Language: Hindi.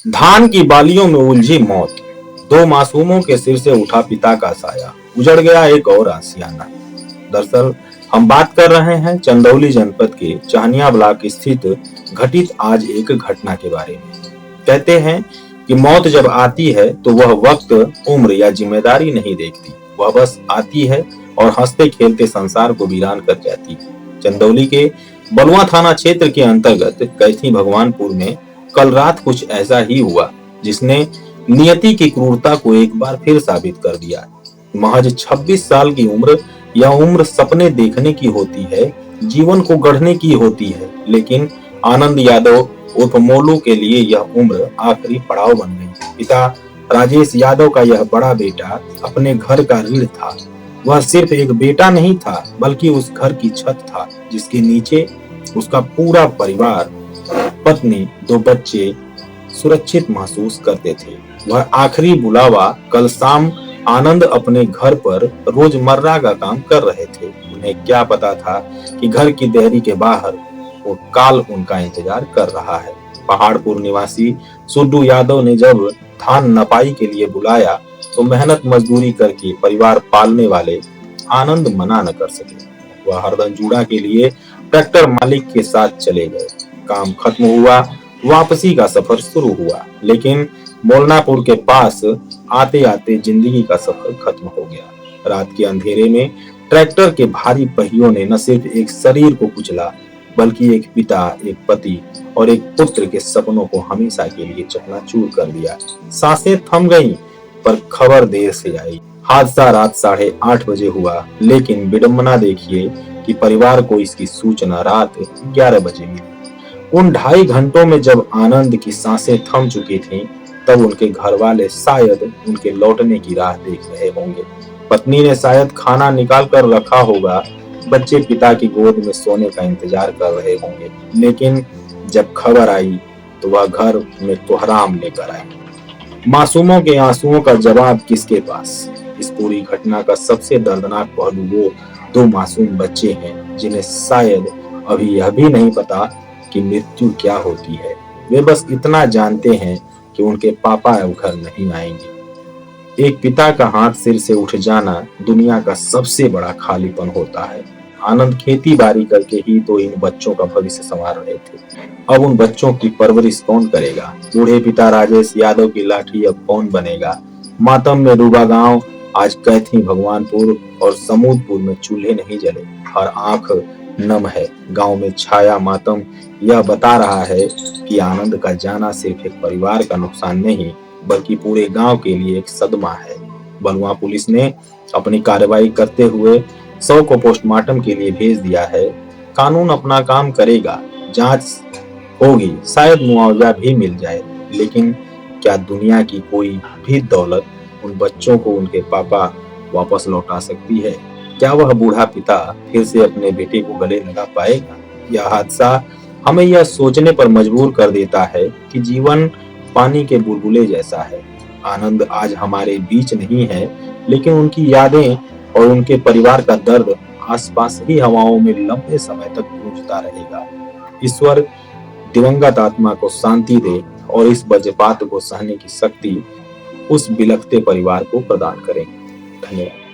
धान की बालियों में उलझी मौत, दो मासूमों के सिर से उठा पिता का साया, उजड़ गया एक और आशियाना। दरअसल हम बात कर रहे हैं चंदौली जनपद के चाहनिया ब्लॉक स्थित घटित आज एक घटना के बारे में। कहते हैं कि मौत जब आती है तो वह वक्त, उम्र या जिम्मेदारी नहीं देखती, वह बस आती है और हंसते खेलते संसार को वीरान कर जाती है। चंदौली के बलुआ थाना क्षेत्र के अंतर्गत कैथी भगवानपुर में कल रात कुछ ऐसा ही हुआ जिसने नियति की क्रूरता को एक बार फिर साबित कर दिया। महज 26 साल की उम्र, यह उम्र सपने देखने की होती है, जीवन को गढ़ने की होती है, लेकिन आनंद यादव उर्फ मोलू के लिए यह उम्र आखिरी पड़ाव बन गई। पिता राजेश यादव का यह बड़ा बेटा अपने घर का रीढ़ था। वह सिर्फ एक बेटा नहीं था, बल्कि उस घर की छत था जिसके नीचे उसका पूरा परिवार, पत्नी, दो बच्चे सुरक्षित महसूस करते थे। वह आखिरी बुलावा कल शाम आनंद अपने घर पर रोजमर्रा का काम कर रहे थे। उन्हें क्या पता था कि घर की देहरी के बाहर वो काल उनका इंतजार कर रहा है। पहाड़पुर निवासी सुड्डू यादव ने जब धान नपाई के लिए बुलाया तो मेहनत मजदूरी करके परिवार पालने वाले आनंद मना न कर सके। वह हरदन जूड़ा के लिए ट्रैक्टर मालिक के साथ चले गए। काम खत्म हुआ, वापसी का सफर शुरू हुआ, लेकिन मोलनापुर के पास आते आते जिंदगी का सफर खत्म हो गया। रात के अंधेरे में ट्रैक्टर के भारी पहियों ने न सिर्फ एक शरीर को कुचला, बल्कि एक पिता, एक पति और एक पुत्र के सपनों को हमेशा के लिए चकनाचूर कर दिया। सांसें थम गईं, पर खबर देर से आई। हादसा रात 8:30 बजे हुआ, लेकिन विडंबना देखिए कि परिवार को इसकी सूचना रात 11 बजे मिली। उन 2.5 घंटों में जब आनंद की सांसें थम चुकी थीं, तब उनके घर वाले शायद उनके लौटने की राह देख रहे होंगे। पत्नी ने शायद खाना निकाल कर रखा होगा, बच्चे पिता की गोद में सोने का इंतजार कर रहे होंगे, लेकिन जब खबर आई तो वह घर में कोहराम लेकर आई। मासूमों के आंसुओं का जवाब किसके पास? इस पूरी घटना का सबसे दर्दनाक पहलू वो 2 मासूम बच्चे हैं जिन्हें शायद अभी यह भी नहीं पता कि मृत्यु क्या होती है। वे बस इतना जानते हैं कि उनके पापा अब घर नहीं आएंगे। एक पिता का हाथ सिर से उठ जाना दुनिया का सबसे बड़ा खालीपन होता है। आनंद खेती बाड़ी करके ही तो इन बच्चों का भविष्य संवार रहे थे। अब उन बच्चों की परवरिश कौन करेगा? बूढ़े पिता राजेश यादव की लाठी अब कौन बनेगा? मातम में डूबा गांव। आज कैथी भगवानपुर और समूदपुर में चूल्हे नहीं जले, हर आंख नम है। गांव में छाया मातम यह बता रहा है कि आनंद का जाना सिर्फ एक परिवार का नुकसान नहीं, बल्कि पूरे गांव के लिए एक सदमा है। बलुआ पुलिस ने अपनी कार्रवाई करते हुए 100 को पोस्टमार्टम के लिए भेज दिया है। कानून अपना काम करेगा, जांच होगी, शायद मुआवजा भी मिल जाए, लेकिन क्या दुनिया की कोई भी दौलत उन बच्चों को उनके पापा वापस लौटा सकती है? क्या वह बूढ़ा पिता फिर से अपने बेटे को गले लगा पाएगा? यह हादसा हमें यह सोचने पर मजबूर कर देता है कि जीवन पानी के बुलबुले जैसा है। आनंद आज हमारे बीच नहीं है, लेकिन उनकी यादें और उनके परिवार का दर्द आसपास ही हवाओं में लंबे समय तक गूंजता रहेगा। ईश्वर दिवंगत आत्मा को शांति दे और इस वज्रपात को सहने की शक्ति उस बिलखते परिवार को प्रदान करें। धन्यवाद।